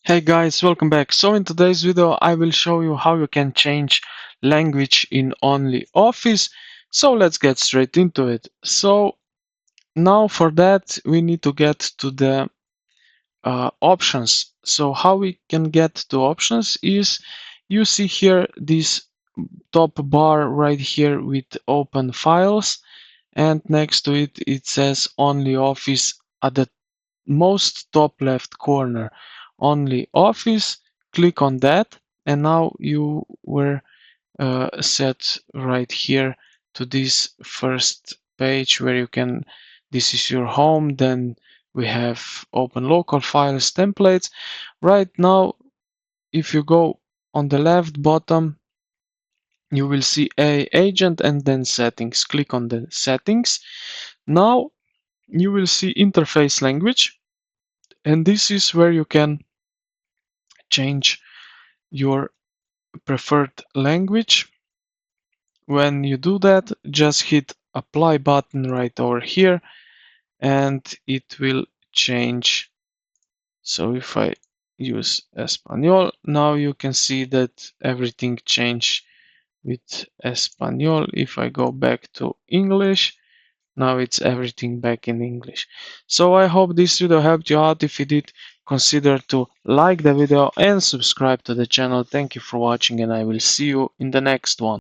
Hey guys, welcome back. So in today's video I will show you how you can change language in ONLYOFFICE. So let's get straight into it. So now for that we need to get to the options. So how we can get to options is you see here this top bar right here with open files, and next to it it says ONLYOFFICE at the most top left corner. ONLYOFFICE, click on that, and now you were set right here to this first page where you can, this is your home, then we have open local files, templates. Right now if you go on the left bottom you will see a agent and then settings. Click on the settings. Now you will see interface language, and this is where you can change your preferred language. When you do that, just hit apply button right over here and it will change. So if I use Espanol, now you can see that everything changed with Espanol. If I go back to English, now it's everything back in English. So I hope this video helped you out. If it did, consider to like the video and subscribe to the channel. Thank you for watching, and I will see you in the next one.